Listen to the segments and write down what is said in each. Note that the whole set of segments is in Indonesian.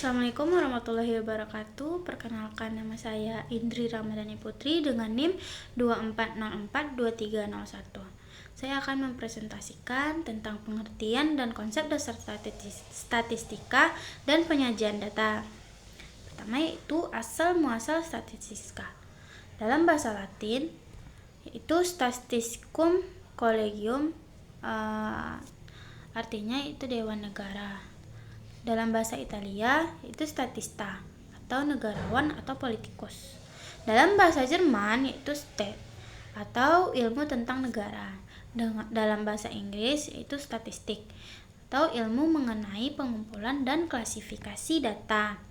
Assalamualaikum warahmatullahi wabarakatuh. Perkenalkan, nama saya Indri Ramadhani Putri dengan NIM 24042301. Saya akan mempresentasikan tentang pengertian dan konsep dasar statistika dan penyajian data. Pertama yaitu asal muasal statistika. Dalam bahasa Latin yaitu statisticum collegium, artinya itu dewan negara. Dalam bahasa Italia itu statista atau negarawan atau politikus. Dalam bahasa Jerman yaitu state atau ilmu tentang negara. Dalam bahasa Inggris yaitu statistik atau ilmu mengenai pengumpulan dan klasifikasi data.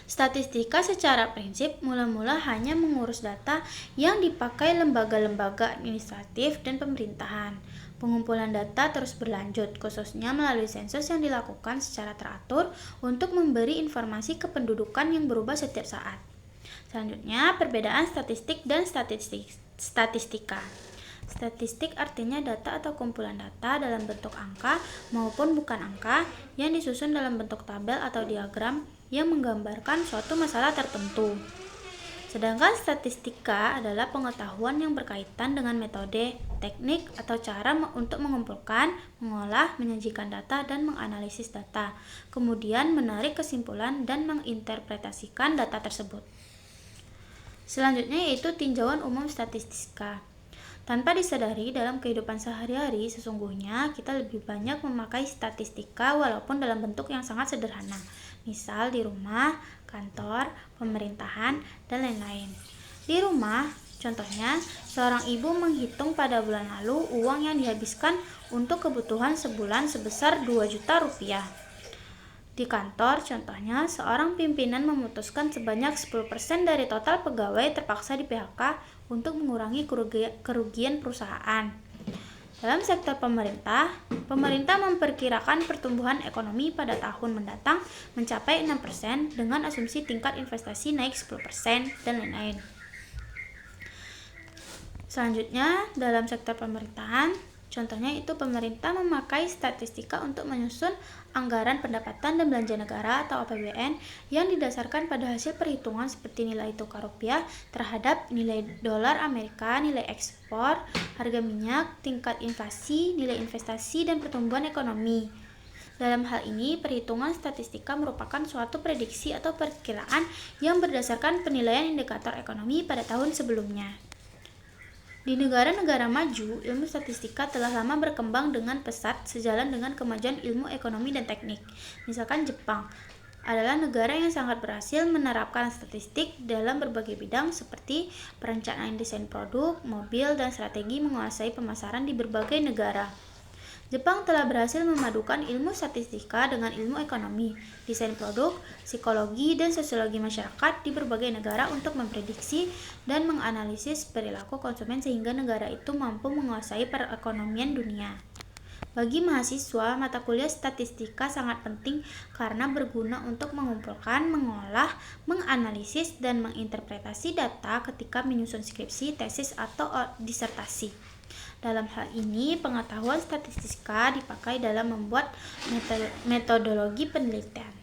Statistika secara prinsip mula-mula hanya mengurus data yang dipakai lembaga-lembaga administratif dan pemerintahan. Pengumpulan data terus berlanjut, khususnya melalui sensus yang dilakukan secara teratur untuk memberi informasi kependudukan yang berubah setiap saat. Selanjutnya, perbedaan statistik dan statistika. Statistik artinya data atau kumpulan data dalam bentuk angka maupun bukan angka yang disusun dalam bentuk tabel atau diagram yang menggambarkan suatu masalah tertentu. Sedangkan statistika adalah pengetahuan yang berkaitan dengan metode, teknik, atau cara untuk mengumpulkan, mengolah, menyajikan data, dan menganalisis data, kemudian menarik kesimpulan dan menginterpretasikan data tersebut. Selanjutnya yaitu tinjauan umum statistika. Tanpa disadari dalam kehidupan sehari-hari, sesungguhnya kita lebih banyak memakai statistika walaupun dalam bentuk yang sangat sederhana. Misal di rumah, kantor, pemerintahan, dan lain-lain. Di rumah, contohnya, seorang ibu menghitung pada bulan lalu uang yang dihabiskan untuk kebutuhan sebulan sebesar 2 juta rupiah. Di kantor, contohnya, seorang pimpinan memutuskan sebanyak 10% dari total pegawai terpaksa di PHK untuk mengurangi kerugian perusahaan. Dalam sektor pemerintah memperkirakan pertumbuhan ekonomi pada tahun mendatang mencapai 6% dengan asumsi tingkat investasi naik 10% dan lain-lain. Selanjutnya, dalam sektor pemerintahan, contohnya itu pemerintah memakai statistika untuk menyusun anggaran pendapatan dan belanja negara atau APBN yang didasarkan pada hasil perhitungan seperti nilai tukar rupiah terhadap nilai dolar Amerika, nilai ekspor, harga minyak, tingkat inflasi, nilai investasi, dan pertumbuhan ekonomi. Dalam hal ini, perhitungan statistika merupakan suatu prediksi atau perkiraan yang berdasarkan penilaian indikator ekonomi pada tahun sebelumnya. Di negara-negara maju, ilmu statistika telah lama berkembang dengan pesat sejalan dengan kemajuan ilmu ekonomi dan teknik. Misalkan Jepang adalah negara yang sangat berhasil menerapkan statistik dalam berbagai bidang seperti perencanaan desain produk, mobil, dan strategi menguasai pemasaran di berbagai negara. Jepang telah berhasil memadukan ilmu statistika dengan ilmu ekonomi, desain produk, psikologi, dan sosiologi masyarakat di berbagai negara untuk memprediksi dan menganalisis perilaku konsumen sehingga negara itu mampu menguasai perekonomian dunia. Bagi mahasiswa, mata kuliah statistika sangat penting karena berguna untuk mengumpulkan, mengolah, menganalisis, dan menginterpretasi data ketika menyusun skripsi, tesis, atau disertasi. Dalam hal ini, pengetahuan statistika dipakai dalam membuat metodologi penelitian.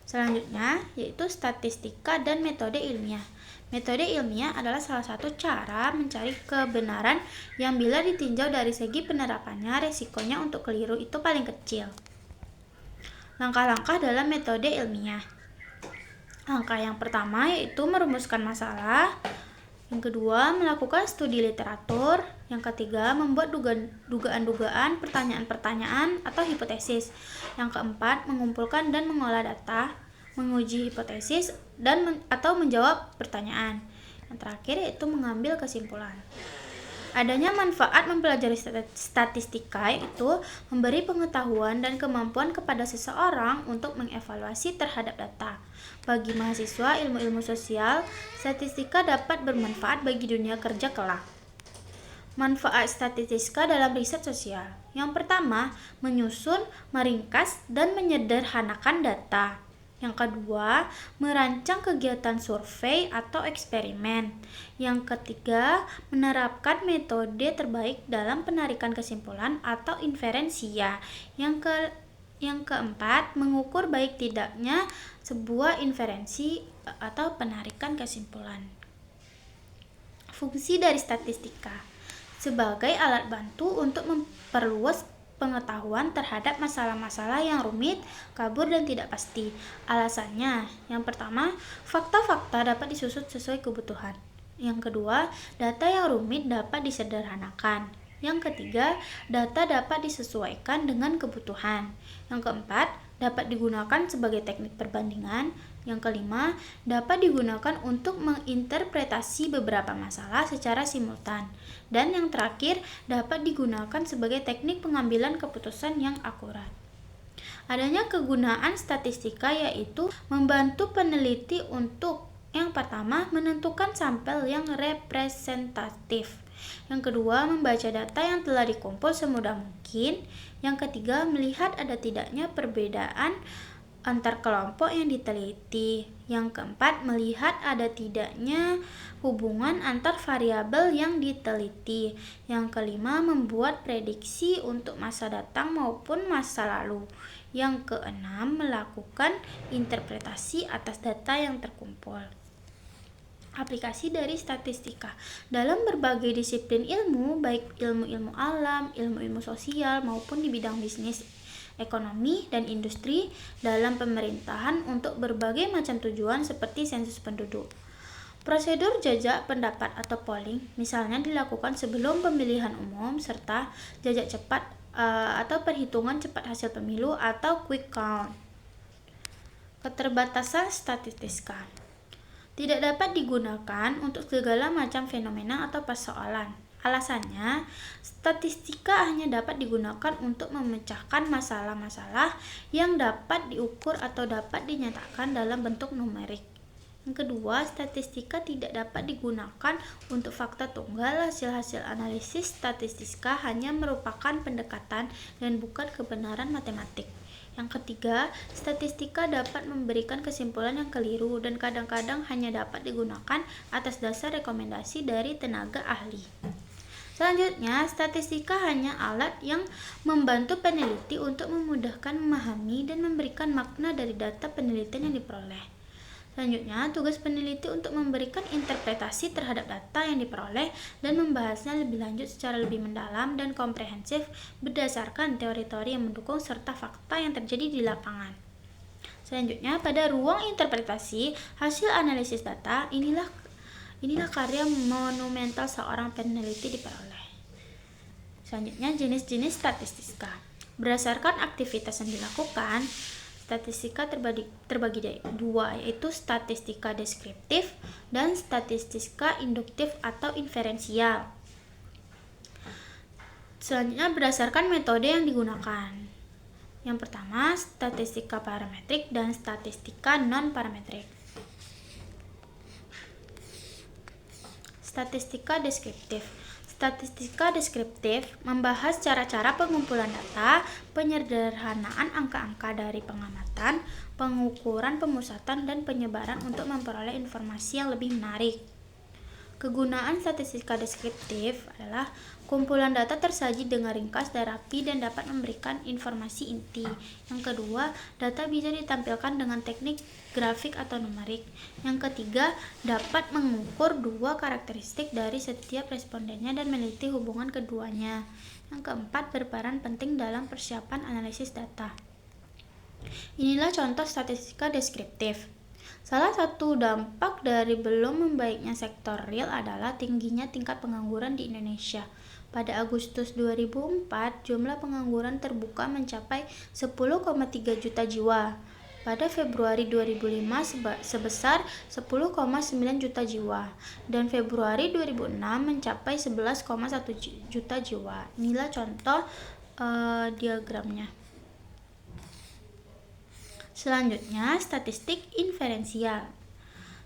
Selanjutnya, yaitu statistika dan metode ilmiah. Metode ilmiah adalah salah satu cara mencari kebenaran yang bila ditinjau dari segi penerapannya, resikonya untuk keliru itu paling kecil. Langkah-langkah dalam metode ilmiah. Langkah yang pertama yaitu merumuskan masalah. Yang kedua, melakukan studi literatur. Yang ketiga, membuat dugaan-dugaan, pertanyaan-pertanyaan, atau hipotesis. Yang keempat, mengumpulkan dan mengolah data, menguji hipotesis, atau menjawab pertanyaan. Yang terakhir yaitu mengambil kesimpulan. Adanya manfaat mempelajari statistika yaitu memberi pengetahuan dan kemampuan kepada seseorang untuk mengevaluasi terhadap data. Bagi mahasiswa ilmu-ilmu sosial, statistika dapat bermanfaat bagi dunia kerja kelak. Manfaat statistika dalam riset sosial. Yang pertama, menyusun, meringkas, dan menyederhanakan data. Yang kedua, merancang kegiatan survei atau eksperimen. Yang ketiga, menerapkan metode terbaik dalam penarikan kesimpulan atau inferensia. Yang Yang keempat, mengukur baik tidaknya sebuah inferensi atau penarikan kesimpulan. Fungsi dari statistika sebagai alat bantu untuk memperluas pengetahuan terhadap masalah-masalah yang rumit, kabur, dan tidak pasti. Alasannya, yang pertama, fakta-fakta dapat disusun sesuai kebutuhan. Yang kedua, data yang rumit dapat disederhanakan. Yang ketiga, data dapat disesuaikan dengan kebutuhan. Yang keempat, dapat digunakan sebagai teknik perbandingan. Yang kelima, dapat digunakan untuk menginterpretasi beberapa masalah secara simultan. Dan yang terakhir, dapat digunakan sebagai teknik pengambilan keputusan yang akurat. Adanya kegunaan statistika yaitu membantu peneliti untuk yang pertama, menentukan sampel yang representatif. Yang kedua, membaca data yang telah dikumpul semudah mungkin. Yang ketiga, melihat ada tidaknya perbedaan antar kelompok yang diteliti. Yang keempat, melihat ada tidaknya hubungan antar variabel yang diteliti. Yang kelima, membuat prediksi untuk masa datang maupun masa lalu. Yang keenam, melakukan interpretasi atas data yang terkumpul. Aplikasi dari statistika dalam berbagai disiplin ilmu, baik ilmu-ilmu alam, ilmu-ilmu sosial, maupun di bidang bisnis, ekonomi, dan industri, dalam pemerintahan untuk berbagai macam tujuan seperti sensus penduduk. Prosedur jajak pendapat atau polling misalnya dilakukan sebelum pemilihan umum, serta jajak cepat atau perhitungan cepat hasil pemilu atau quick count. Keterbatasan statistika tidak dapat digunakan untuk segala macam fenomena atau persoalan. Alasannya, statistika hanya dapat digunakan untuk memecahkan masalah-masalah yang dapat diukur atau dapat dinyatakan dalam bentuk numerik. Yang kedua, statistika tidak dapat digunakan untuk fakta tunggal. Hasil-hasil analisis statistika hanya merupakan pendekatan dan bukan kebenaran matematik. Yang ketiga, statistika dapat memberikan kesimpulan yang keliru dan kadang-kadang hanya dapat digunakan atas dasar rekomendasi dari tenaga ahli. Selanjutnya, statistika hanya alat yang membantu peneliti untuk memudahkan memahami dan memberikan makna dari data penelitian yang diperoleh. Selanjutnya, tugas peneliti untuk memberikan interpretasi terhadap data yang diperoleh dan membahasnya lebih lanjut secara lebih mendalam dan komprehensif berdasarkan teori-teori yang mendukung serta fakta yang terjadi di lapangan. Selanjutnya, pada ruang interpretasi hasil analisis data, inilah karya monumental seorang peneliti diperoleh. Selanjutnya, jenis-jenis statistika. Berdasarkan aktivitas yang dilakukan, statistika terbagi dari dua, yaitu statistika deskriptif dan statistika induktif atau inferensial. Selanjutnya, berdasarkan metode yang digunakan. Yang pertama, statistika parametrik dan statistika non-parametrik. Statistika deskriptif. Statistika deskriptif membahas cara-cara pengumpulan data, penyederhanaan angka-angka dari pengamatan, pengukuran pemusatan, dan penyebaran untuk memperoleh informasi yang lebih menarik. Kegunaan statistika deskriptif adalah kumpulan data tersaji dengan ringkas dan rapi dan dapat memberikan informasi inti. Yang kedua, data bisa ditampilkan dengan teknik grafik atau numerik. Yang ketiga, dapat mengukur dua karakteristik dari setiap respondennya dan meneliti hubungan keduanya. Yang keempat, berperan penting dalam persiapan analisis data. Inilah contoh statistika deskriptif. Salah satu dampak dari belum membaiknya sektor real adalah tingginya tingkat pengangguran di Indonesia. Pada Agustus 2004, jumlah pengangguran terbuka mencapai 10,3 juta jiwa. Pada Februari 2005 sebesar 10,9 juta jiwa dan Februari 2006 mencapai 11,1 juta jiwa. Inilah contoh diagramnya. Selanjutnya, statistik inferensial.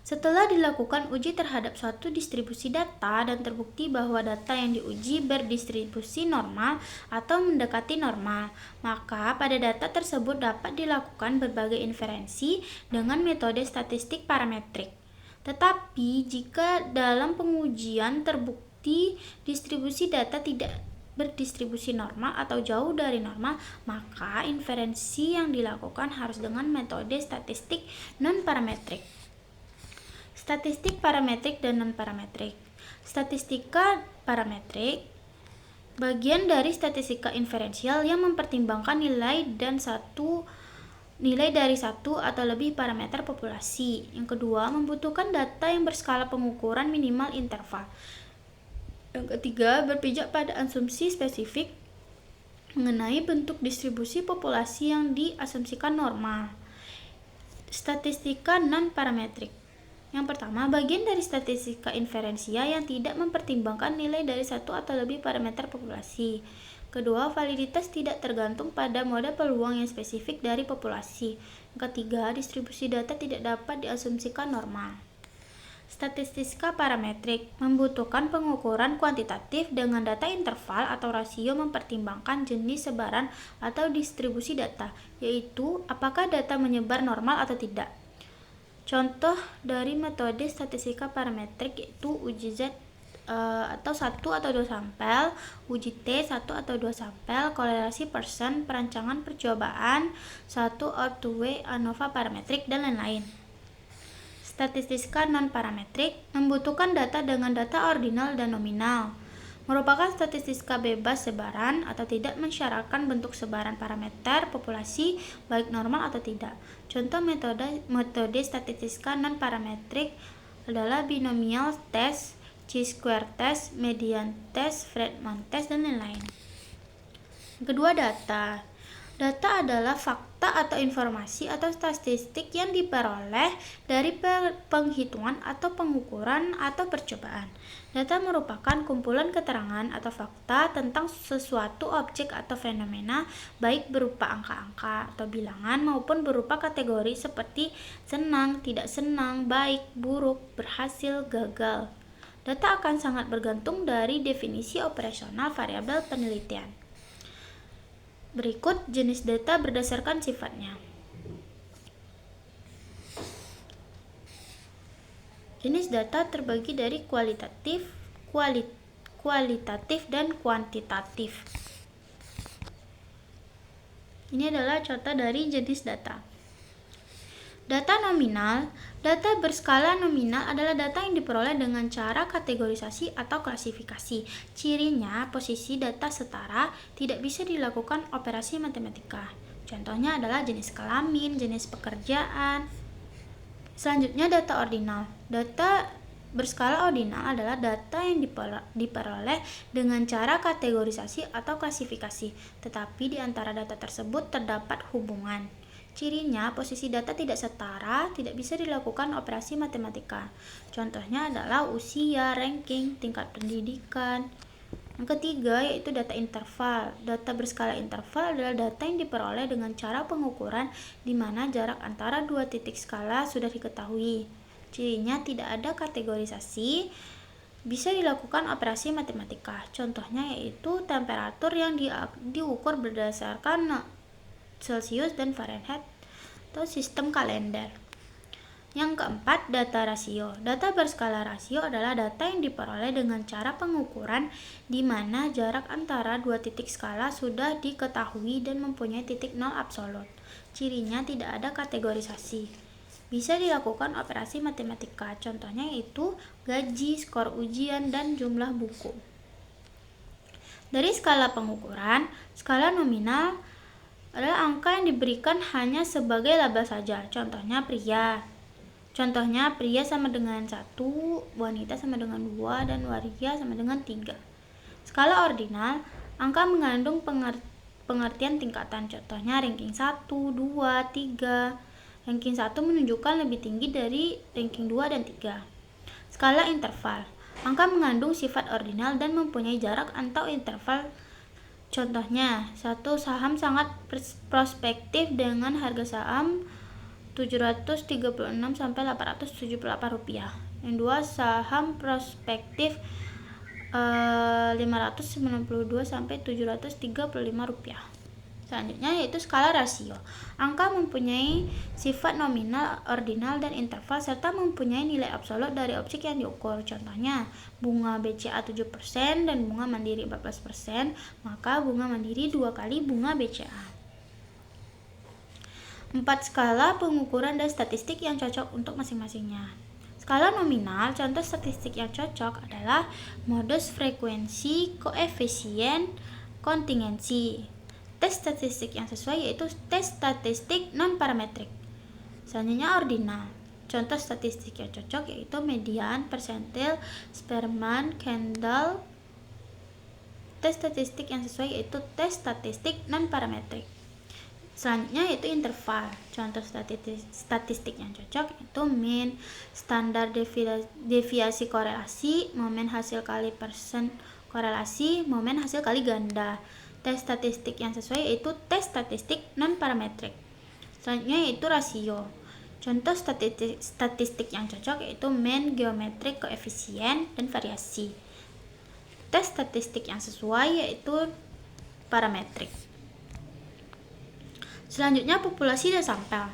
Setelah dilakukan uji terhadap suatu distribusi data dan terbukti bahwa data yang diuji berdistribusi normal atau mendekati normal, maka pada data tersebut dapat dilakukan berbagai inferensi dengan metode statistik parametrik. Tetapi jika dalam pengujian terbukti distribusi data tidak berdistribusi normal atau jauh dari normal, maka inferensi yang dilakukan harus dengan metode statistik non-parametrik. Statistik parametrik dan non-parametrik. Statistika parametrik bagian dari statistika inferensial yang mempertimbangkan nilai dari satu atau lebih parameter populasi. Yang kedua, membutuhkan data yang berskala pengukuran minimal interval. Yang ketiga, berpijak pada asumsi spesifik mengenai bentuk distribusi populasi yang diasumsikan normal. Statistika non-parametrik. Yang pertama, bagian dari statistika inferensial yang tidak mempertimbangkan nilai dari satu atau lebih parameter populasi. Kedua, validitas tidak tergantung pada mode peluang yang spesifik dari populasi. Yang ketiga, distribusi data tidak dapat diasumsikan normal. Statistika parametrik membutuhkan pengukuran kuantitatif dengan data interval atau rasio mempertimbangkan jenis sebaran atau distribusi data, yaitu apakah data menyebar normal atau tidak. Contoh dari metode statistika parametrik yaitu uji Z atau 1 atau 2 sampel, uji T 1 atau 2 sampel, korelasi Pearson, perancangan percobaan, 1 or 2 ANOVA parametrik, dan lain-lain. Statistika non-parametrik membutuhkan data dengan data ordinal dan nominal. Merupakan statistika bebas sebaran atau tidak mensyaratkan bentuk sebaran parameter populasi baik normal atau tidak. Contoh metode statistika non-parametrik adalah binomial test, chi-square test, median test, Friedman test, dan lain-lain. Kedua, data. Data adalah fakta atau informasi atau statistik yang diperoleh dari penghitungan atau pengukuran atau percobaan. Data merupakan kumpulan keterangan atau fakta tentang sesuatu objek atau fenomena, baik berupa angka-angka atau bilangan maupun berupa kategori seperti senang, tidak senang, baik, buruk, berhasil, gagal. Data akan sangat bergantung dari definisi operasional variabel penelitian. Berikut jenis data berdasarkan sifatnya. Jenis data terbagi dari kualitatif dan kuantitatif. Ini adalah contoh dari jenis data. Data nominal. Data berskala nominal adalah data yang diperoleh dengan cara kategorisasi atau klasifikasi. Cirinya, posisi data setara, tidak bisa dilakukan operasi matematika. Contohnya adalah jenis kelamin, jenis pekerjaan. Selanjutnya, data ordinal. Data berskala ordinal adalah data yang diperoleh dengan cara kategorisasi atau klasifikasi, tetapi di antara data tersebut terdapat hubungan. Cirinya, posisi data tidak setara, tidak bisa dilakukan operasi matematika. Contohnya adalah usia, ranking, tingkat pendidikan. Yang ketiga yaitu data interval. Data berskala interval adalah data yang diperoleh dengan cara pengukuran di mana jarak antara dua titik skala sudah diketahui. Cirinya tidak ada kategorisasi, bisa dilakukan operasi matematika. Contohnya yaitu temperatur yang diukur berdasarkan Celsius dan Fahrenheit atau sistem kalender. Yang keempat, data rasio. Data berskala rasio adalah data yang diperoleh dengan cara pengukuran di mana jarak antara dua titik skala sudah diketahui dan mempunyai titik nol absolut. Cirinya tidak ada kategorisasi. Bisa dilakukan operasi matematika. Contohnya yaitu gaji, skor ujian, dan jumlah buku. Dari skala pengukuran, skala nominal adalah angka yang diberikan hanya sebagai label saja. Contohnya pria sama dengan 1, wanita sama dengan 2, dan waria sama dengan 3. Skala ordinal, angka mengandung pengertian tingkatan. Contohnya ranking 1, 2, 3. Ranking 1 menunjukkan lebih tinggi dari ranking 2 dan 3. Skala interval, angka mengandung sifat ordinal dan mempunyai jarak atau interval. Contohnya, satu saham sangat prospektif dengan harga saham Rp736 sampai Rp878. Yang dua, saham prospektif Rp592 sampai Rp735. Selanjutnya yaitu skala rasio. Angka mempunyai sifat nominal, ordinal, dan interval serta mempunyai nilai absolut dari objek yang diukur. Contohnya, bunga BCA 7% dan bunga mandiri 14%, maka bunga mandiri 2 kali bunga BCA. 4 skala pengukuran dan statistik yang cocok untuk masing-masingnya. Skala nominal, contoh statistik yang cocok adalah modus, frekuensi, koefisien, kontingensi. Tes statistik yang sesuai yaitu tes statistik non-parametrik. Selanjutnya ordinal. Contoh statistik yang cocok yaitu median, persentil, Spearman, Kendall. Tes statistik yang sesuai yaitu tes statistik non-parametrik. Selanjutnya yaitu interval. Contoh statistik yang cocok yaitu mean, standar deviasi korelasi, momen hasil kali persen korelasi, momen hasil kali ganda. Tes statistik yang sesuai yaitu tes statistik non-parametrik. Selanjutnya yaitu rasio. Contoh statistik yang cocok yaitu mean, geometrik, koefisien, dan variasi. Tes statistik yang sesuai yaitu parametrik. Selanjutnya populasi dan sampel.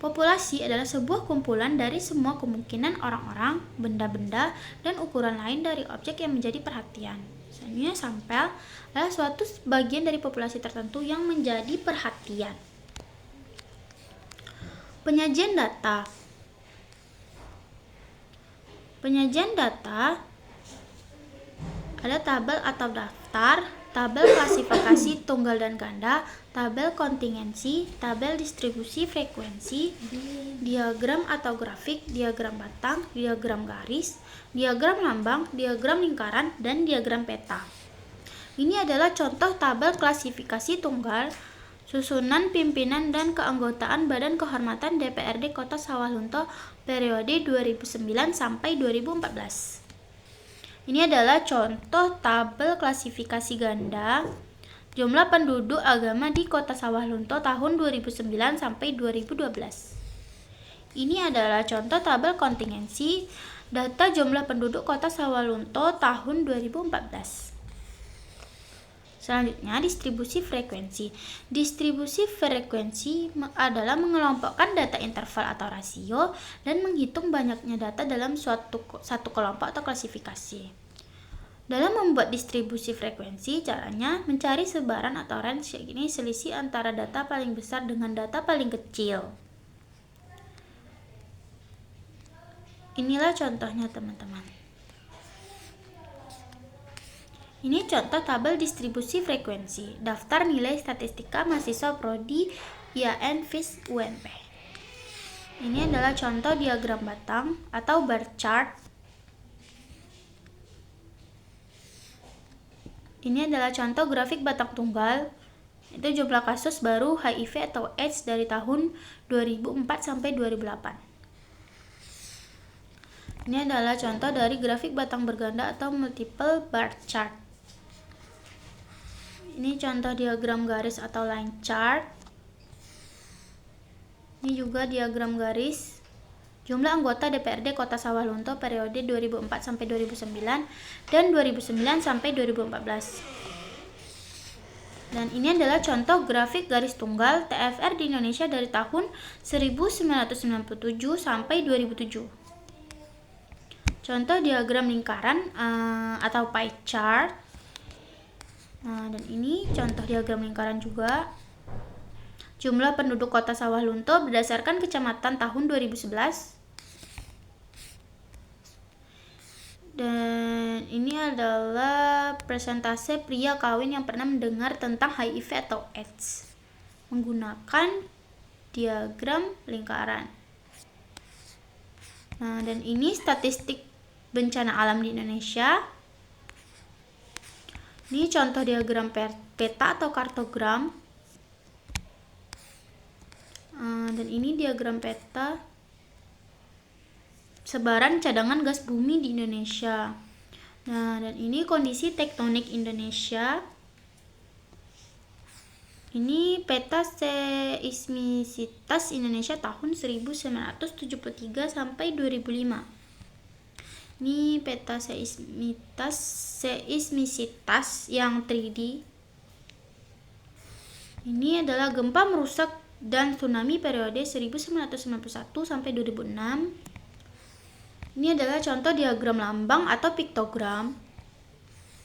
Populasi adalah sebuah kumpulan dari semua kemungkinan orang-orang, benda-benda, dan ukuran lain dari objek yang menjadi perhatian. Selanjutnya sampel adalah suatu bagian dari populasi tertentu yang menjadi perhatian. Penyajian data. Penyajian data ada tabel atau daftar, tabel klasifikasi tunggal dan ganda, tabel kontingensi, tabel distribusi frekuensi, diagram atau grafik, diagram batang, diagram garis, diagram lambang, diagram lingkaran, dan diagram peta. Ini adalah contoh tabel klasifikasi tunggal, susunan pimpinan dan keanggotaan Badan Kehormatan DPRD Kota Sawalunto periode 2009 sampai 2014. Ini adalah contoh tabel klasifikasi ganda jumlah penduduk agama di Kota Sawalunto tahun 2009 sampai 2012. Ini adalah contoh tabel kontingensi data jumlah penduduk Kota Sawalunto tahun 2014. Selanjutnya, distribusi frekuensi. Distribusi frekuensi adalah mengelompokkan data interval atau rasio dan menghitung banyaknya data dalam satu kelompok atau klasifikasi. Dalam membuat distribusi frekuensi, caranya mencari sebaran atau range, yakni selisih antara data paling besar dengan data paling kecil. Inilah contohnya, teman-teman. Ini contoh tabel distribusi frekuensi, daftar nilai statistika mahasiswa prodi IAIN FISIK UNP. Ini adalah contoh diagram batang atau bar chart. Ini adalah contoh grafik batang tunggal. Itu jumlah kasus baru HIV atau AIDS dari tahun 2004 sampai 2008. Ini adalah contoh dari grafik batang berganda atau multiple bar chart. Ini contoh diagram garis atau line chart. Ini juga diagram garis. Jumlah anggota DPRD Kota Sawalunto periode 2004 sampai 2009 dan 2009 sampai 2014. Dan ini adalah contoh grafik garis tunggal TFR di Indonesia dari tahun 1997 sampai 2007. Contoh diagram lingkaran atau pie chart. Nah, dan ini contoh diagram lingkaran juga. Jumlah penduduk Kota Sawalunto berdasarkan kecamatan tahun 2011. Dan ini adalah persentase pria kawin yang pernah mendengar tentang HIV atau AIDS menggunakan diagram lingkaran. Nah, dan ini statistik bencana alam di Indonesia. Ini contoh diagram peta atau kartogram. Dan ini diagram peta sebaran cadangan gas bumi di Indonesia. Nah, dan ini kondisi tektonik Indonesia. Ini peta seismisitas Indonesia tahun 1973 sampai 2005. Ini peta seismisitas yang 3D. Ini adalah gempa merusak dan tsunami periode 1991 sampai 2006. Ini adalah contoh diagram lambang atau piktogram.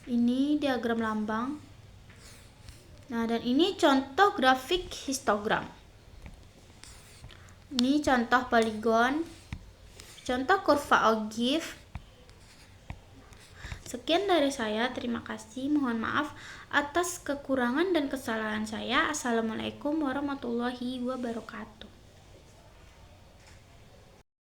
Ini diagram lambang. Nah, dan ini contoh grafik histogram. Ini contoh poligon, contoh kurva ogive. Sekian dari saya, terima kasih. Mohon maaf atas kekurangan dan kesalahan saya. Assalamualaikum warahmatullahi wabarakatuh.